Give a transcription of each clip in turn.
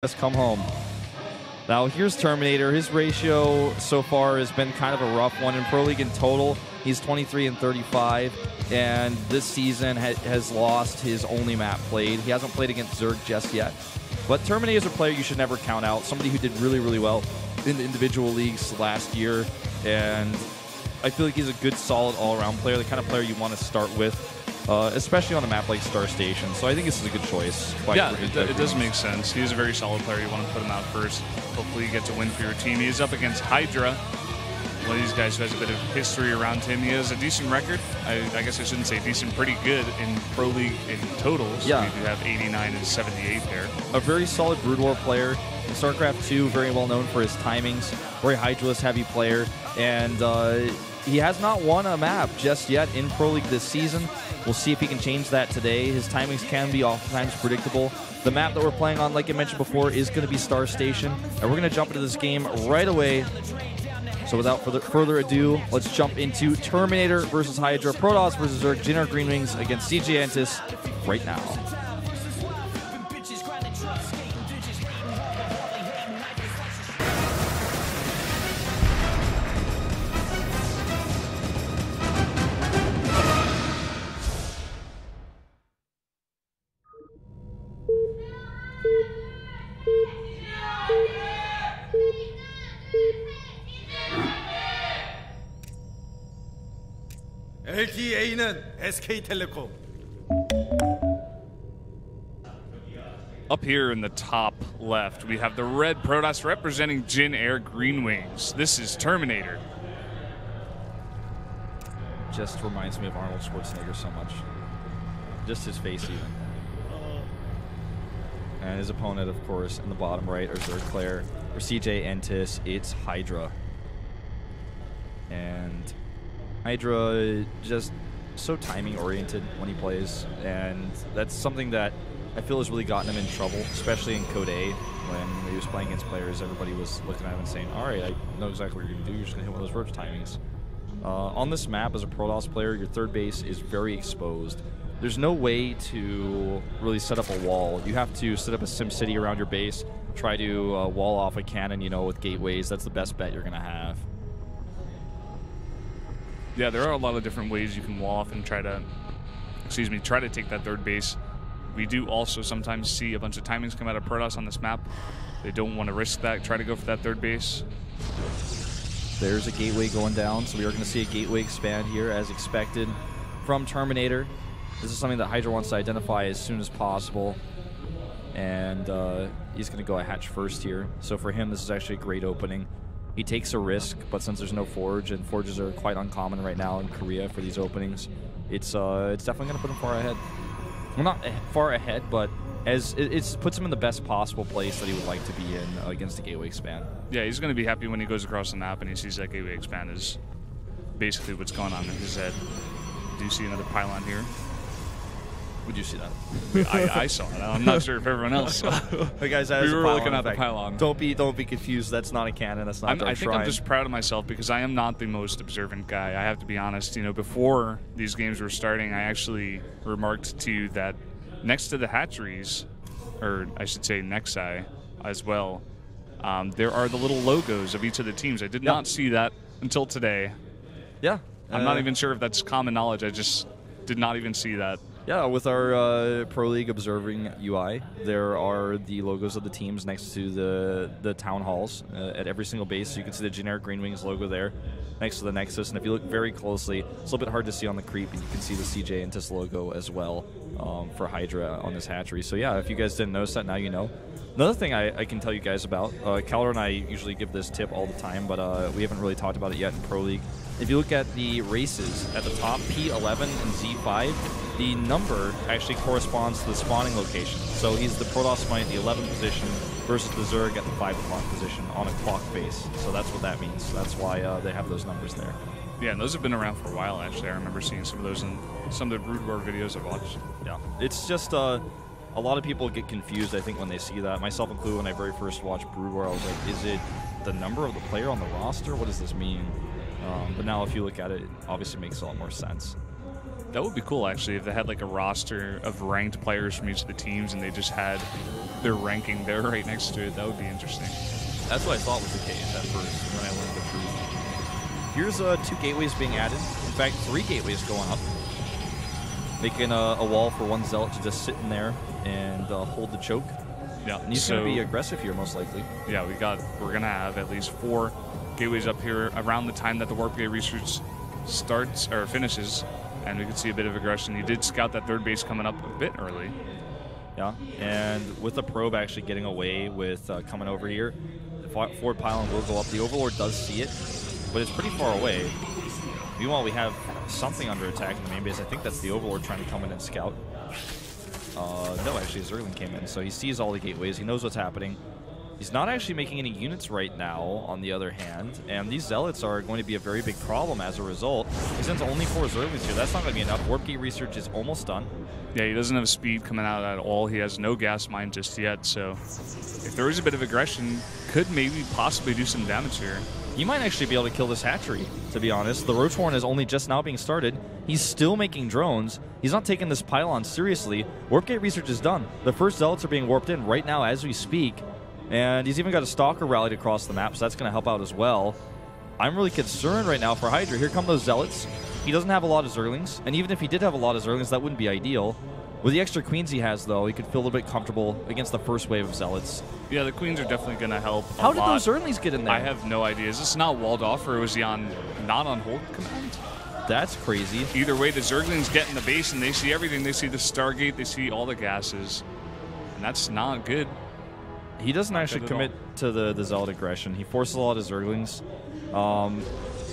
Just come home. Now here's Terminator. His ratio so far has been kind of a rough one in Pro League in total. He's 23 and 35, and this season has lost his only map played. He hasn't played against Zerg just yet. But Terminator is a player you should never count out. Somebody who did really, really well in the individual leagues last year, and I feel like he's a good, solid all-around player, the kind of player you want to start with. Especially on a map like Star Station. So I think this is a good choice. Yeah, it does make sense. He's a very solid player. You want to put him out first. Hopefully you get to win for your team. He is up against Hydra, one of these guys who has a bit of history around him. He has a decent record. I guess I shouldn't say decent, pretty good in Pro League in totals. Yeah. We do have 89 and 78 there. A very solid Brood War player. In StarCraft 2, very well known for his timings. Very Hydralist heavy player. And he has not won a map just yet in Pro League this season. We'll see if he can change that today. His timings can be oftentimes predictable. The map that we're playing on, like I mentioned before, is going to be Star Station. And we're going to jump into this game right away. So without further ado, let's jump into Terminator versus Hydra, Protoss versus Zerg, JINAIR Greenwings against CJ Entis right now. LTA는 SK텔레콤. Up here in the top left, we have the red Protoss representing JINAIR Greenwings. This is Terminator. Just reminds me of Arnold Schwarzenegger so much. Just his face even. And his opponent, of course, in the bottom right, are Zerg player. For CJ Entis, it's Hydra. And Hydra just so timing oriented when he plays, and that's something that I feel has really gotten him in trouble, especially in Code A when he was playing against players. Everybody was looking at him and saying, all right, I know exactly what you're going to do. You're just going to hit one of those verge timings. On this map, as a Protoss player, your third base is very exposed. There's no way to really set up a wall. You have to set up a sim city around your base, try to wall off a cannon, you know, with gateways. That's the best bet you're going to have. Yeah, there are a lot of different ways you can wall off and try to take that third base. We do also sometimes see a bunch of timings come out of Protoss on this map. They don't want to risk that, try to go for that third base. There's a gateway going down, so we are going to see a gateway expand here as expected from Terminator. This is something that Hydra wants to identify as soon as possible. And he's going to go a hatch first here. So for him, this is actually a great opening. He takes a risk, but since there's no forge, and forges are quite uncommon right now in Korea for these openings, it's definitely going to put him far ahead. Well, not far ahead, but as it puts him in the best possible place that he would like to be in against the gateway expand. Yeah, he's going to be happy when he goes across the map and he sees that gateway expand is basically what's going on in his head. Do you see another pylon here? Would you see that? I saw it. I'm not sure if everyone else saw it. Hey guys, we were looking at the pylon. Don't be confused. That's not a cannon. That's not a dark I think shrine. I'm just proud of myself because I am not the most observant guy. I have to be honest. You know, before these games were starting, I actually remarked to you that next to the hatcheries, or I should say Nexi as well, there are the little logos of each of the teams. I did not see that until today. Yeah. I'm not even sure if that's common knowledge. I just did not even see that. Yeah, with our Pro League observing UI, there are the logos of the teams next to the town halls at every single base. So you can see the JINAIR Greenwings logo there next to the Nexus. And if you look very closely, it's a little bit hard to see on the creep, and you can see the CJ Entis logo as well for Hydra on this hatchery. So yeah, if you guys didn't notice that, now you know. Another thing I can tell you guys about, Calor and I usually give this tip all the time, but we haven't really talked about it yet in Pro League. If you look at the races at the top, P11 and Z5, the number actually corresponds to the spawning location. So he's the Protoss spawning at the 11th position versus the Zerg at the 5 o'clock position on a clock face. So that's what that means. That's why they have those numbers there. Yeah, and those have been around for a while, actually. I remember seeing some of those in some of the Brood War videos I've watched. Yeah, it's just a lot of people get confused, I think, when they see that. Myself included, when I very first watched Brood War, I was like, is it the number of the player on the roster? What does this mean? But now if you look at it, it obviously makes a lot more sense. That would be cool, actually, if they had like a roster of ranked players from each of the teams and they just had their ranking there right next to it. That would be interesting. That's what I thought was the case at first when I learned the truth. Here's 2 gateways being added. In fact, 3 gateways going up. Making a wall for one Zealot to just sit in there and hold the choke. Yeah, and he's going to be aggressive here, most likely. Yeah, we're going to have at least 4 gateways up here around the time that the Warp Gate research starts or finishes, and we can see a bit of aggression. He did scout that 3rd base coming up a bit early. Yeah, and with the probe actually getting away with coming over here, the forward pylon will go up. The Overlord does see it, but it's pretty far away. Meanwhile, we have something under attack in the main base. I think that's the Overlord trying to come in and scout. No, actually, Zergling came in, so he sees all the gateways. He knows what's happening. He's not actually making any units right now, on the other hand, and these Zealots are going to be a very big problem as a result. He sends only 4 Zerglings here. That's not going to be enough. Warp Gate research is almost done. Yeah, he doesn't have speed coming out at all. He has no gas mine just yet, so if there is a bit of aggression, could maybe possibly do some damage here. He might actually be able to kill this hatchery, to be honest. The Roach Horn is only just now being started. He's still making drones. He's not taking this pylon seriously. Warp Gate research is done. The first Zealots are being warped in right now as we speak. And he's even got a Stalker rallied across the map, so that's going to help out as well. I'm really concerned right now for Hydra. Here come those Zealots. He doesn't have a lot of Zerglings, and even if he did have a lot of Zerglings, that wouldn't be ideal. With the extra Queens he has, though, he could feel a little bit comfortable against the first wave of Zealots. Yeah, the Queens are definitely going to help How did those Zerglings get in there? I have no idea. Is this not walled off, or was he not on hold command? That's crazy. Either way, the Zerglings get in the base, and they see everything. They see the Stargate. They see all the gases. And that's not good. He doesn't actually commit to the Zealot aggression. He forces a lot of Zerglings.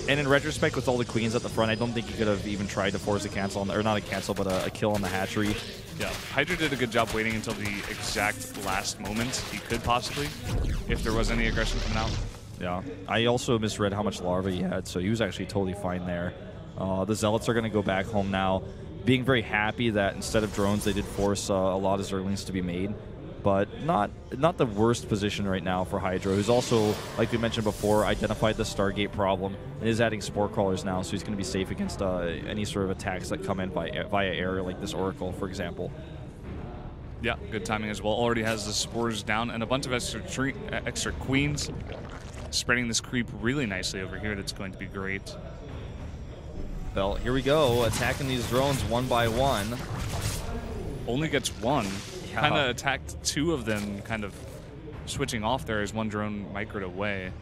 And in retrospect, with all the Queens at the front, I don't think he could have even tried to force a cancel, or not a cancel, but a kill on the hatchery. Yeah, Hydra did a good job waiting until the exact last moment he could possibly, if there was any aggression coming out. Yeah, I also misread how much larva he had, so he was actually totally fine there. The Zealots are going to go back home now, being very happy that instead of drones, they did force a lot of Zerglings to be made. But not the worst position right now for Hydra, who's also, like we mentioned before, identified the Stargate problem and is adding Spore Crawlers now, so he's going to be safe against any sort of attacks that come in via air, like this Oracle, for example. Yeah, good timing as well. Already has the Spores down and a bunch of extra Queens, spreading this creep really nicely over here. That's going to be great. Well, here we go, attacking these drones one by one. Only gets 1. Kind of attacked 2 of them, kind of switching off there as 1 drone microed away.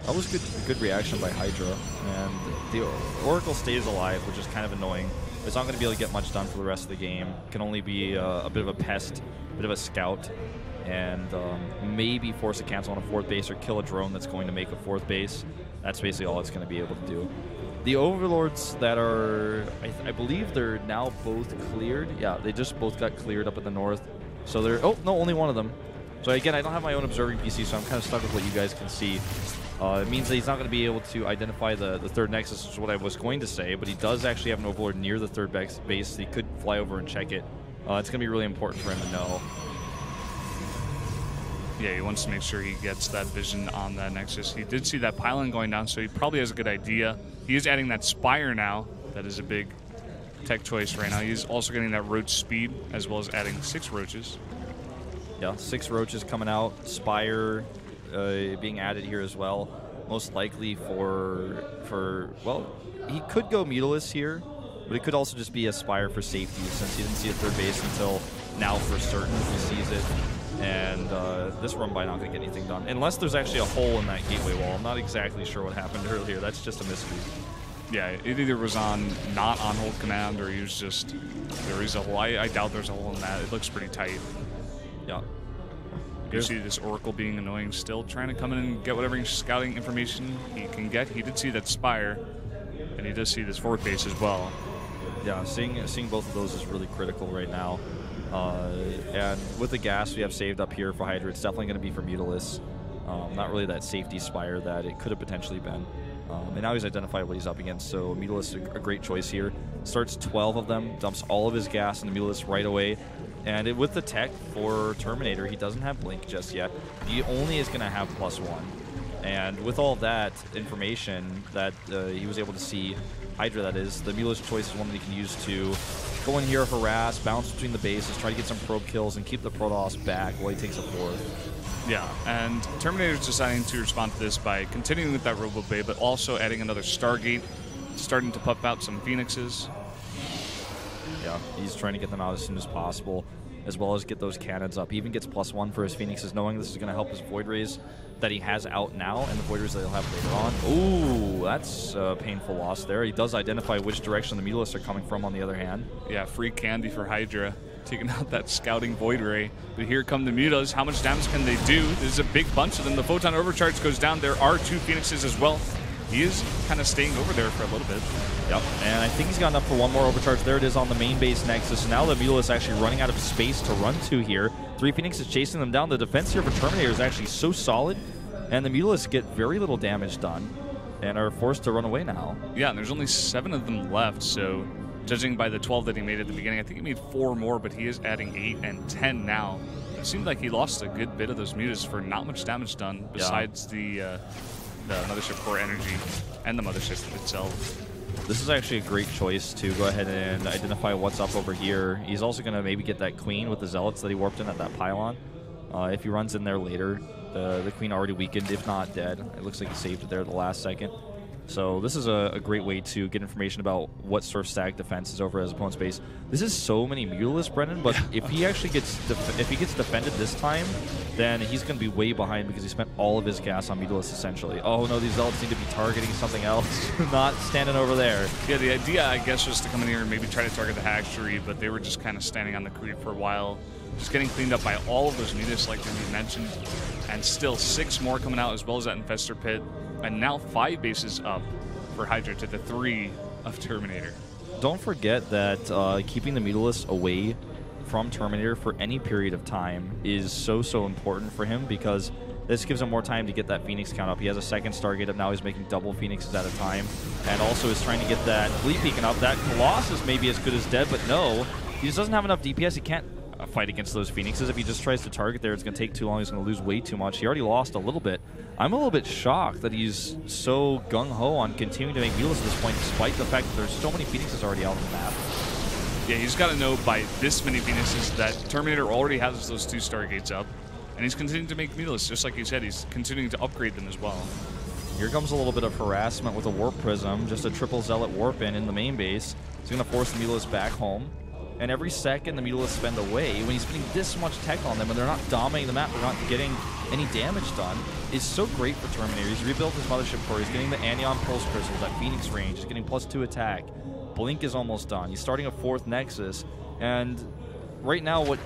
That was good reaction by Hydra, and the Oracle stays alive, which is kind of annoying. It's not going to be able to get much done for the rest of the game. Can only be a bit of a pest, a bit of a scout, and maybe force a cancel on a 4th base or kill a drone that's going to make a 4th base. That's basically all it's going to be able to do. The Overlords that are, I believe they're now both cleared. Yeah, they just both got cleared up in the north. So they're, oh, no, only one of them. So again, I don't have my own observing PC, so I'm kind of stuck with what you guys can see. It means that he's not going to be able to identify the 3rd Nexus, which is what I was going to say, but he does actually have an Overlord near the 3rd base, so he could fly over and check it. It's going to be really important for him to know. Yeah, he wants to make sure he gets that vision on that Nexus. He did see that pylon going down, so he probably has a good idea. He is adding that Spire now. That is a big tech choice right now. He's also getting that Roach speed, as well as adding 6 Roaches. Yeah, 6 Roaches coming out. Spire being added here as well. Most likely for well, he could go Mutalisk here, but it could also just be a Spire for safety, since he didn't see a 3rd base until now for certain. He sees it. And this run by not going to get anything done. Unless there's actually a hole in that gateway wall. I'm not exactly sure what happened earlier. That's just a mystery. Yeah, it either was not on hold command, or he was just, there is a hole. I doubt there's a hole in that. It looks pretty tight. Yeah. You see this Oracle being annoying still, trying to come in and get whatever scouting information he can get. He did see that Spire, and he does see this 4th base as well. Yeah, seeing both of those is really critical right now. And with the gas we have saved up here for Hydra, it's definitely going to be for Mutalisk. Not really that safety Spire that it could have potentially been. And now he's identified what he's up against, so Mutalisk a great choice here. Starts 12 of them, dumps all of his gas into Mutalisk right away. And with the tech for Terminator, he doesn't have Blink just yet. He only is going to have +1. And with all that information that he was able to see, Hydra that is, the Mulus choice is one that he can use to go in here, harass, bounce between the bases, try to get some probe kills, and keep the Protoss back while he takes a fourth. Yeah, and Terminator's deciding to respond to this by continuing with that Robo Bay, but also adding another Stargate, starting to pump out some Phoenixes. Yeah, he's trying to get them out as soon as possible, as well as get those cannons up. He even gets +1 for his Phoenixes, knowing this is going to help his Void Rays that he has out now, and the Void Rays that he'll have later on. Ooh, that's a painful loss there. He does identify which direction the Mutalisks are coming from on the other hand. Yeah, free candy for Hydra, taking out that scouting Void Ray. But here come the Mutas. How much damage can they do? There's a big bunch of them. The Photon Overcharge goes down. There are 2 Phoenixes as well. He is kind of staying over there for a little bit. Yep, and I think he's got enough for one more overcharge. There it is on the main base Nexus. So now the Mutalisks is actually running out of space to run to here. 3 Phoenixes chasing them down. The defense here for Terminator is actually so solid, and the Mutalisks get very little damage done and are forced to run away now. Yeah, and there's only 7 of them left, so judging by the 12 that he made at the beginning, I think he made 4 more, but he is adding 8 and 10 now. It seemed like he lost a good bit of those Mutas for not much damage done, besides the Mothership Core energy and the Mothership itself. This is actually a great choice to go ahead and identify what's up over here. He's also going to maybe get that Queen with the Zealots that he warped in at that pylon. If he runs in there later, the Queen already weakened, if not dead. It looks like he saved it there at the last second. So this is a great way to get information about what sort of static defense is over his opponent's base. This is so many Mutalisks, Brendan, but if he actually gets defended this time, then he's going to be way behind because he spent all of his gas on Mutalisks essentially. Oh no, these Zealots need to be targeting something else, not standing over there. Yeah, the idea, I guess, was to come in here and maybe try to target the hatchery, but they were just kind of standing on the creep for a while. Just getting cleaned up by all of those Mutas, like we mentioned, and still 6 more coming out, as well as that Infestor Pit. And now 5 bases up for Hydra to the 3 of Terminator. Don't forget that keeping the Mutalisks away from Terminator for any period of time is so important for him, because this gives him more time to get that Phoenix count up. He has a 2nd Stargate up now. He's making double Phoenixes at a time, and also is trying to get that Fleet Beacon up. That Colossus may be as good as dead, but no, he just doesn't have enough DPS. He can't fight against those Phoenixes. If he just tries to target there, it's going to take too long. He's going to lose way too much. He already lost a little bit. I'm a little bit shocked that he's so gung-ho on continuing to make Mutalisks at this point, despite the fact that there's so many Phoenixes already out on the map. Yeah, he's got to know by this many Phoenixes that Terminator already has those 2 Stargates up, and he's continuing to make Mutalisks. Just like you said, he's continuing to upgrade them as well. Here comes a little bit of harassment with a Warp Prism, just a triple Zealot Warp in the main base. He's going to force the Mutalisks back home. And every second the Mutalisks spend away, when he's spending this much tech on them and they're not dominating the map, they're not getting any damage done, is so great for Terminator. He's rebuilt his Mothership Core, he's getting the Anion Pulse Crystals at Phoenix range, he's getting +2 attack. Blink is almost done. He's starting a 4th Nexus, and right now what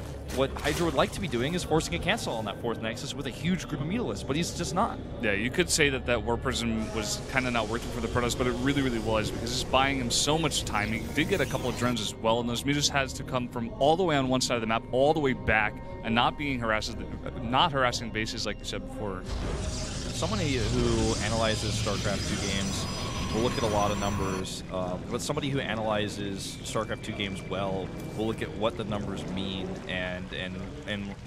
Hydra would like to be doing is forcing a cancel on that 4th Nexus with a huge group of Mutalisks, but he's just not. Yeah, you could say that Warp Prism was kind of not working for the Protoss, but it really was, because it's buying him so much time. He did get a couple of drones as well, and those Mutas has to come from all the way on one side of the map, all the way back, and not harassing bases like you said before. Somebody who analyzes StarCraft 2 games will look at a lot of numbers, but somebody who analyzes StarCraft 2 games well will look at what the numbers mean and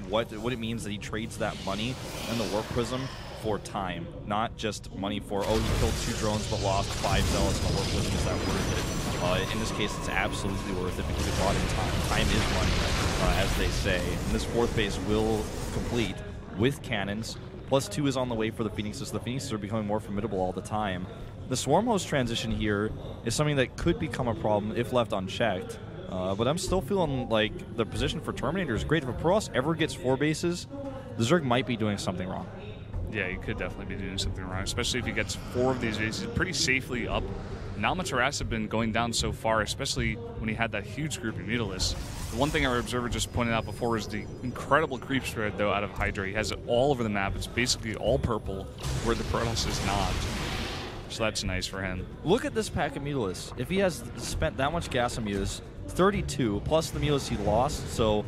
what it means that he trades that money and the Warp Prism for time, not just money for, oh, he killed 2 drones but lost 5 Zealots and a Warp Prism. Is that worth it? In this case, it's absolutely worth it because he bought in time. Time is money, as they say. And this 4th base will complete with cannons. +2 is on the way for the Phoenixes. The Phoenixes are becoming more formidable all the time. The Swarm Host transition here is something that could become a problem if left unchecked. But I'm still feeling like the position for Terminator is great. If a Protoss ever gets 4 bases, the Zerg might be doing something wrong. Yeah, he could definitely be doing something wrong, especially if he gets 4 of these bases pretty safely up. Not much harass have been going down so far, especially when he had that huge group of Mutalisks. The one thing our observer just pointed out before is the incredible creep spread, though, out of Hydra. He has it all over the map. It's basically all purple, where the Protoss is not. So that's nice for him. Look at this pack of Mutalisks. If he has spent that much gas on Mutalisks, 32 plus the Mutalisks he lost, so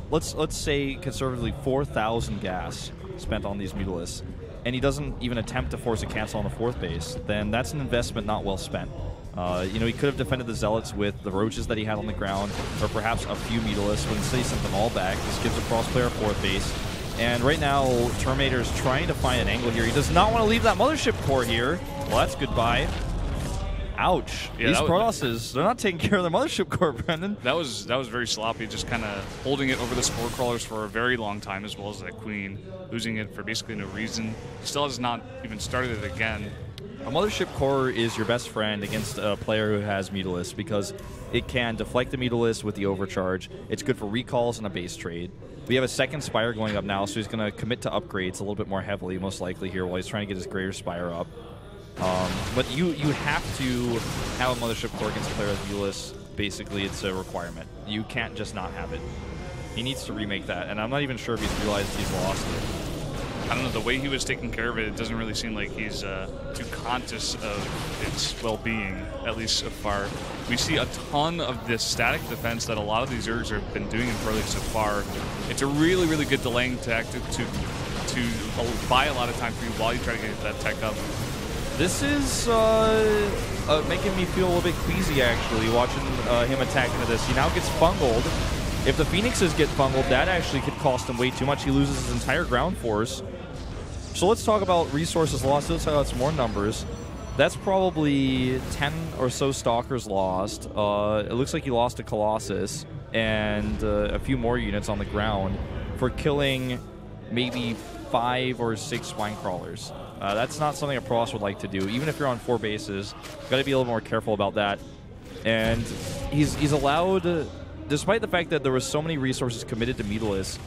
let's say conservatively 4,000 gas spent on these Mutalisks, and he doesn't even attempt to force a cancel on the 4th base, then that's an investment not well spent. You know, he could have defended the Zealots with the Roaches that he had on the ground, or perhaps a few Mutalisks, but instead he sent them all back. This gives a crossplayer 4th base. And right now, Terminator's trying to find an angle here. He does not want to leave that mothership core here. Well, that's goodbye. Ouch. Yeah, these Protosses, they're not taking care of their mothership core, Brendan. That was very sloppy, just kind of holding it over the spore crawlers for a very long time, as well as that queen, losing it for basically no reason. Still has not even started it again. A mothership core is your best friend against a player who has Mutalisk because it can deflect the Mutalisk with the overcharge. It's good for recalls and a base trade. We have a second Spire going up now, so he's going to commit to upgrades a little bit more heavily, most likely here, while he's trying to get his Greater Spire up. But you have to have a mothership core against a player with Mutalisk. Basically, it's a requirement. You can't just not have it. He needs to remake that, and I'm not even sure if he's realized he's lost it. I don't know, the way he was taking care of it, it doesn't really seem like he's too conscious of its well-being, at least so far. We see a ton of this static defense that a lot of these Zergs have been doing in Pro League so far. It's a really, really good delaying tactic to buy a lot of time for you while you try to get that tech up. This is making me feel a little bit queasy, actually, watching him attack into this. He now gets fungled. If the Phoenixes get fungled, that actually could cost him way too much. He loses his entire ground force. So let's talk about resources lost. Let's talk about some more numbers. That's probably 10 or so Stalkers lost. It looks like he lost a Colossus and a few more units on the ground for killing maybe 5 or 6 Spine Crawlers. That's not something a Protoss would like to do. Even if you're on 4 bases, you've got to be a little more careful about that. And he's allowed, despite the fact that there was so many resources committed to Mutalisk,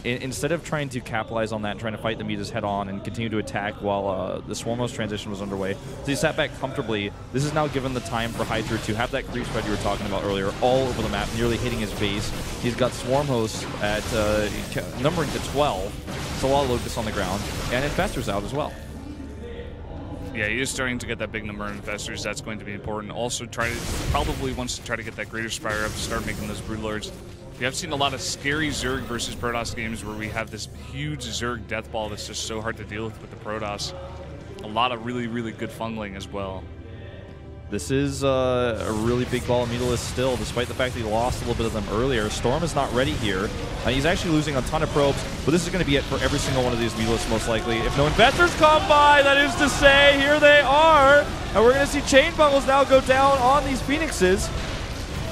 instead of trying to capitalize on that and trying to fight the Mutalisk head on and continue to attack while the Swarmhost transition was underway, so he sat back comfortably. This is now given the time for Hydra to have that creep spread you were talking about earlier all over the map, nearly hitting his base. He's got Swarmhosts at numbering to 12, so a lot of Locust on the ground, and Infestor's out as well. Yeah, he is starting to get that big number of Infestors. That's going to be important. Also, probably wants to try to get that Greater Spire up to start making those Broodlords. We have seen a lot of scary Zerg versus Protoss games where we have this huge Zerg death ball that's just so hard to deal with the Protoss. A lot of really, really good fungling as well. This is a really big ball of Mutalisk still, despite the fact that he lost a little bit of them earlier. Storm is not ready here. He's actually losing a ton of probes, but this is going to be it for every single one of these Mutalisks, most likely. If no Investors come by, that is to say, here they are. And we're going to see Chain Bungles now go down on these Phoenixes.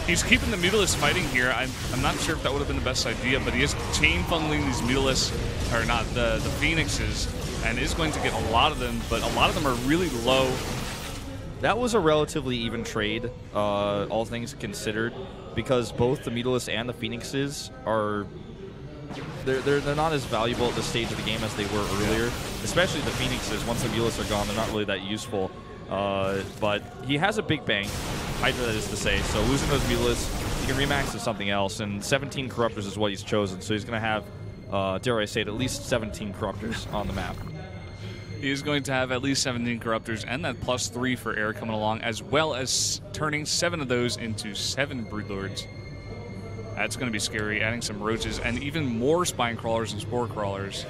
He's keeping the Mutalisk fighting here. I'm not sure if that would have been the best idea, but he is chain bungling these Mutalisks, or not, the Phoenixes, and is going to get a lot of them, but a lot of them are really low. That was a relatively even trade, all things considered, because both the Mutalisk and the Phoenixes are they're not as valuable at this stage of the game as they were earlier. Especially the Phoenixes. Once the Mutalisks are gone, they're not really that useful. But he has a big bank, Hydra that is to say. So losing those Mutalisks, he can remax to something else. And 17 Corruptors is what he's chosen. So he's going to have, dare I say it, at least 17 Corruptors on the map. He is going to have at least 17 Corruptors and that +3 for air coming along, as well as turning 7 of those into 7 Broodlords. That's going to be scary, adding some Roaches and even more Spine Crawlers and Spore Crawlers.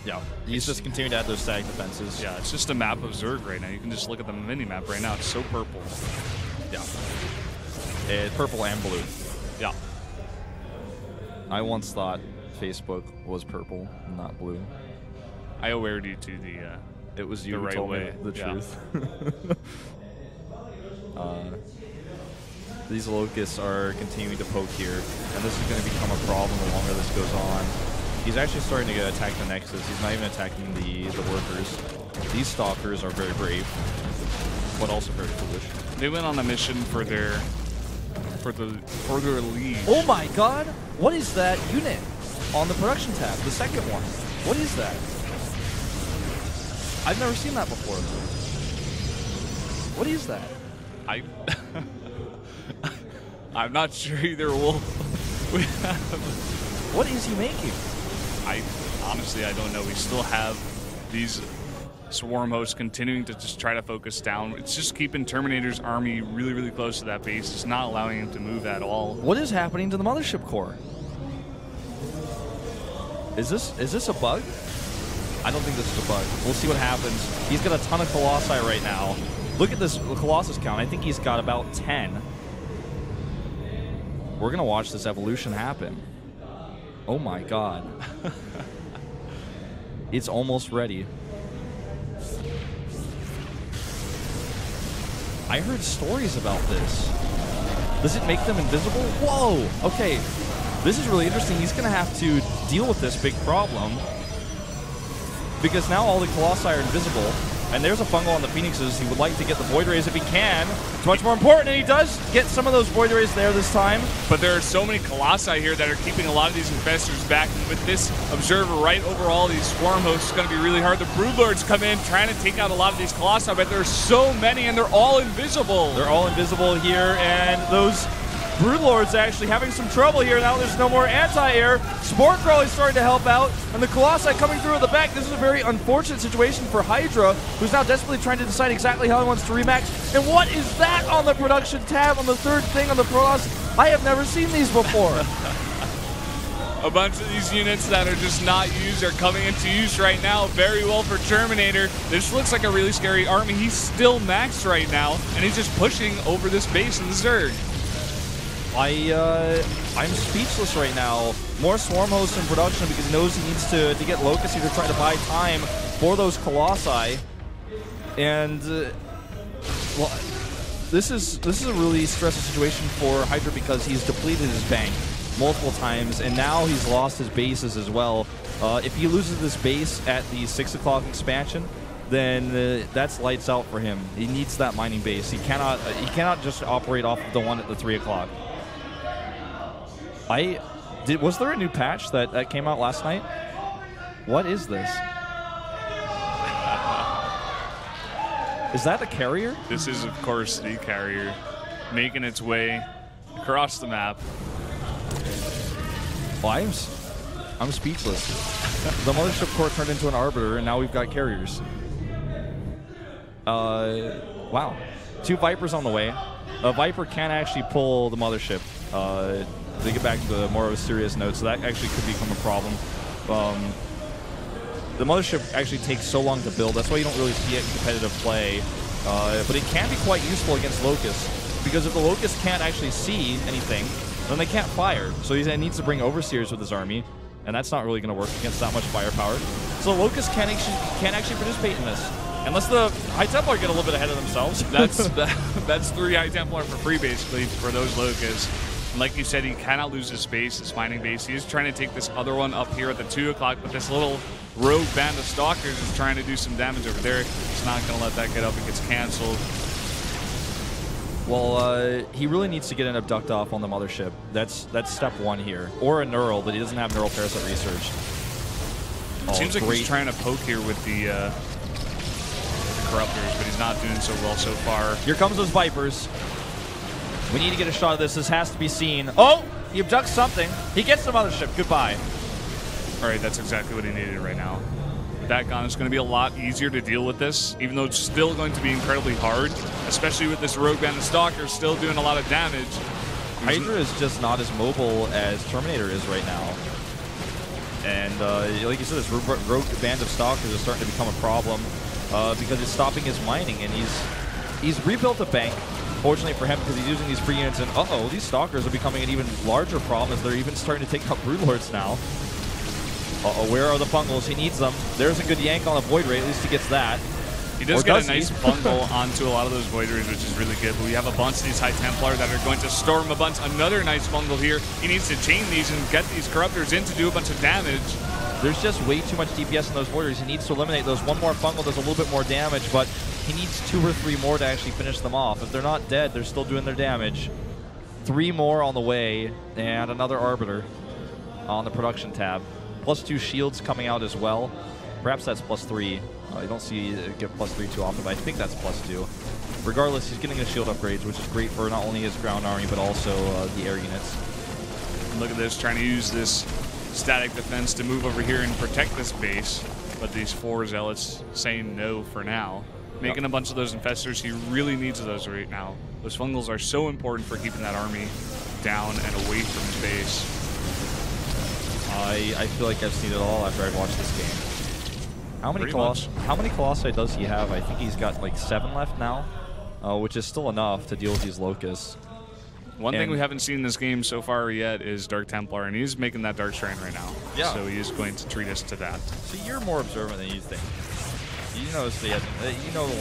Yeah, he's just continuing to add those static defenses. Yeah, it's just a map of Zerg right now. You can just look at the mini-map right now. It's so purple. Yeah. It's purple and blue. Yeah. I once thought Facebook was purple, not blue. I awared you to the it was you who right told way. me the truth. These Locusts are continuing to poke here, and this is going to become a problem the longer this goes on. He's actually starting to attack the Nexus. He's not even attacking the workers. These Stalkers are very brave, but also very foolish. They went on a mission for their liege. Oh my god! What is that unit on the production tab? The second one. What is that? I've never seen that before. What is that? I'm not sure either, Wolf. What is he making? Honestly, I don't know. We still have these Swarm hosts continuing to just try to focus down. It's just keeping Terminator's army really, really close to that base. It's not allowing him to move at all. What is happening to the Mothership Core? Is this a bug? I don't think this is a bug. We'll see what happens. He's got a ton of Colossi right now. Look at this Colossus count. I think he's got about 10. We're going to watch this evolution happen. Oh my god. It's almost ready. I heard stories about this. Does it make them invisible? Whoa! Okay, this is really interesting. He's going to have to deal with this big problem because now all the Colossi are invisible, and there's a fungal on the Phoenixes. He would like to get the Void Rays if he can. It's much more important, and he does get some of those Void Rays there this time. But there are so many Colossi here that are keeping a lot of these Infestors back. And with this Observer right over all these Swarm hosts, it's going to be really hard. The Broodlords come in trying to take out a lot of these Colossi, but there's so many, and they're all invisible. They're all invisible here, and those Broodlords actually having some trouble here. Now there's no more anti-air. Spore Crawley starting to help out, and the Colossi coming through at the back. This is a very unfortunate situation for Hydra, who's now desperately trying to decide exactly how he wants to remax. And what is that on the production tab on the third thing on the Protoss? I have never seen these before. A bunch of these units that are just not used are coming into use right now. Very well for Terminator. This looks like a really scary army. He's still maxed right now, and he's just pushing over this base in the Zerg. I'm speechless right now. More Swarm hosts in production because he knows he needs to get Locust here to try to buy time for those Colossi. And well, this is a really stressful situation for Hydra because he's depleted his bank multiple times, and now he's lost his bases as well. If he loses this base at the 6 o'clock expansion, then that's lights out for him. He needs that mining base. He cannot just operate off of the one at the 3 o'clock. Was there a new patch that came out last night? What is this? Is that a carrier? This is, of course, the carrier making its way across the map. Well, I'm speechless. The Mothership Core turned into an Arbiter, and now we've got carriers. Wow. 2 Vipers on the way. A Viper can actually pull the Mothership. To get back to more of a serious note, so that actually could become a problem. The Mothership actually takes so long to build. That's why you don't really see it in competitive play. But it can be quite useful against Locust, because if the Locust can't actually see anything, then they can't fire. So he needs to bring Overseers with his army, and that's not really going to work against that much firepower. So Locust can't actually participate in this, unless the High Templar get a little bit ahead of themselves. That's 3 High Templar for free, basically, for those Locusts. And like you said, he cannot lose his base, his mining base. He is trying to take this other one up here at the 2 o'clock, but this little rogue band of Stalkers is trying to do some damage over there. He's not going to let that get up. It gets canceled. Well, he really needs to get an Abduct off on the Mothership. That's step 1 here. Or a Neural, but he doesn't have Neural Parasite Research. Seems like he's trying to poke here with the Corruptors, but he's not doing so well so far. Here comes those Vipers. We need to get a shot of this. This has to be seen. Oh, he abducts something. He gets the Mothership. Goodbye. All right, that's exactly what he needed right now. With that gone, it's going to be a lot easier to deal with this, even though it's still going to be incredibly hard, especially with this rogue band of Stalkers still doing a lot of damage. Hydra is just not as mobile as Terminator is right now. And like you said, this rogue band of Stalkers is starting to become a problem because it's stopping his mining, and he's rebuilt a bank. Fortunately for him, because he's using these free units, and uh-oh, these Stalkers are becoming an even larger problem as they're even starting to take out Broodlords now. Uh-oh, where are the Fungals? He needs them. There's a good yank on the Void Ray, at least he gets that. He does get a nice bundle onto a lot of those Void Rays, which is really good, but we have a bunch of these High Templar that are going to storm a bunch. Another nice bundle here. He needs to chain these and get these Corruptors in to do a bunch of damage. There's just way too much DPS in those Void Rays. He needs to eliminate those. One more Fungal does a little bit more damage, but he needs 2 or 3 more to actually finish them off. If they're not dead, they're still doing their damage. 3 more on the way, and another Arbiter on the production tab. +2 shields coming out as well. Perhaps that's +3. I don't see it get +3 too often, but I think that's +2. Regardless, he's getting the shield upgrades, which is great for not only his ground army, but also the air units. And look at this, trying to use this static defense to move over here and protect this base, but these 4 Zealots saying no for now. Making a bunch of those Infestors, he really needs those right now. Those Fungals are so important for keeping that army down and away from his base. I feel like I've seen it all after I've watched this game. How many Colossi does he have? I think he's got like 7 left now, which is still enough to deal with these Locusts. One thing we haven't seen in this game so far yet is Dark Templar, and he's making that Dark Shrine right now. Yeah. So he is going to treat us to that. So you're more observant than you think. You notice the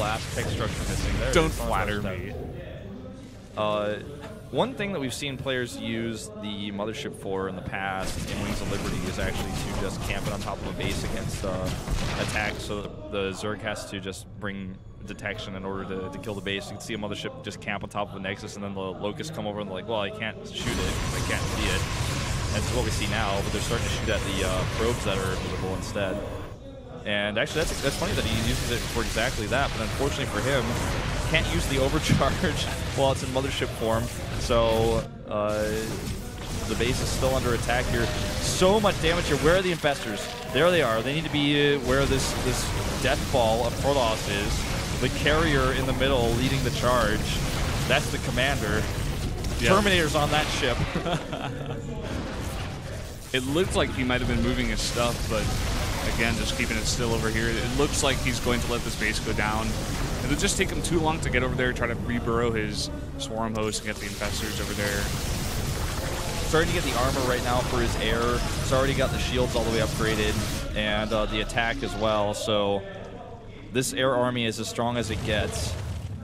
last tech structure missing there. Don't flatter me. One thing that we've seen players use the Mothership for in the past in Wings of Liberty is actually to just camp it on top of a base against attacks. So the Zerg has to just bring detection in order to kill the base. You can see a Mothership just camp on top of a Nexus, and then the Locusts come over and they're like, well, I can't shoot it because I can't see it. That's what we see now, but they're starting to shoot at the probes that are visible instead. And actually, that's funny that he uses it for exactly that, but unfortunately for him, can't use the overcharge while it's in Mothership form. So the base is still under attack here. So much damage here. Where are the Infestors? There they are. They need to be where this death ball of Protoss is. The carrier in the middle leading the charge. That's the commander. Yep. Terminator's on that ship. It looked like he might have been moving his stuff, but again, just keeping it still over here. It looks like he's going to let this base go down. It'll just take him too long to get over there, try to re-burrow his swarm host and get the Infestors over there. Starting to get the armor right now for his air. He's already got the shields all the way upgraded, and the attack as well. So this air army is as strong as it gets.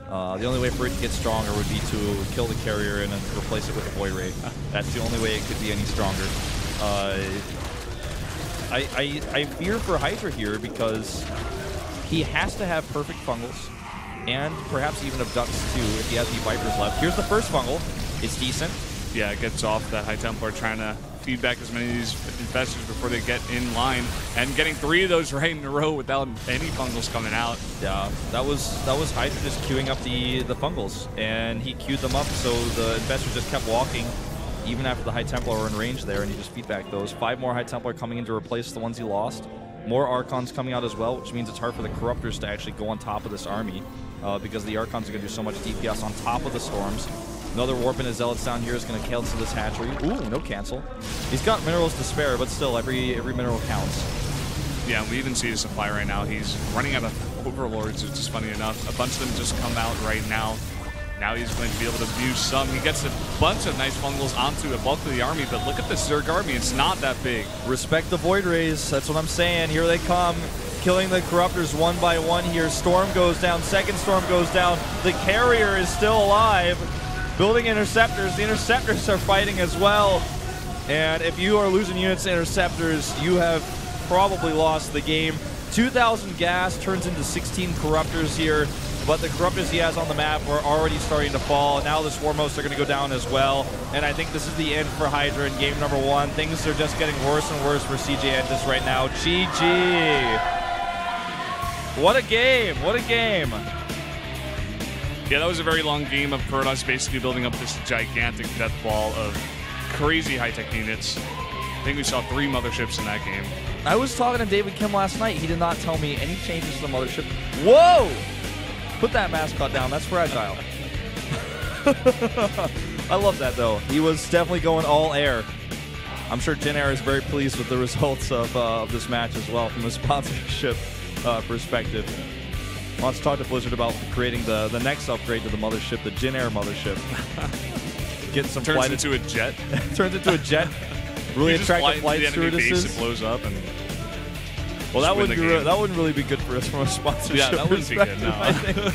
The only way for it to get stronger would be to kill the carrier and then replace it with a Void Ray. That's the only way it could be any stronger. I fear for Hydra here because he has to have perfect fungals and perhaps even abducts too if he has any Vipers left. Here's the first fungal. It's decent. Yeah, it gets off that High Templar trying to feed back as many of these Infestors before they get in line, and getting 3 of those right in a row without any fungals coming out. Yeah, that was Hydra just queuing up the fungals, and he queued them up so the Infestors just kept walking even after the High Templar were in range there, and he just feed back those. 5 more High Templar coming in to replace the ones he lost. More Archons coming out as well, which means it's hard for the Corruptors to actually go on top of this army because the Archons are going to do so much DPS on top of the Storms. Another Warp in his Zealots down here is going to cancel this hatchery. Ooh, no cancel. He's got minerals to spare, but still, every mineral counts. Yeah, we even see his supply right now. He's running out of Overlords, which is funny enough. A bunch of them just come out right now. Now he's going to be able to view some. He gets a bunch of nice fungals onto a bulk of the army, but look at the Zerg army. It's not that big. Respect the Void Rays. That's what I'm saying. Here they come. Killing the Corruptors one by one here. Storm goes down. Second Storm goes down. The carrier is still alive. Building Interceptors. The Interceptors are fighting as well. And if you are losing units to Interceptors, you have probably lost the game. 2,000 gas turns into 16 Corruptors here. But the Corruptors he has on the map are already starting to fall. Now the Swarm hosts are going to go down as well. And I think this is the end for Hydra in game number 1. Things are just getting worse and worse for CJ Entis right now. GG. What a game. What a game. Yeah, that was a very long game of Protoss basically building up this gigantic death ball of crazy high-tech units. I think we saw 3 motherships in that game. I was talking to David Kim last night. He did not tell me any changes to the mothership. Whoa! Put that mascot down. That's fragile. I love that, though. He was definitely going all air. I'm sure JINAIR is very pleased with the results of this match as well from a sponsorship perspective. Wants to talk to Blizzard about creating the next upgrade to the mothership, the JINAIR mothership. Get some Turns flight into a jet. Turns into a jet. Really attractive flight stewardesses. It blows up and well, that wouldn't really be good for us from a sponsorship perspective. Yeah, that wouldn't be good. No. I think.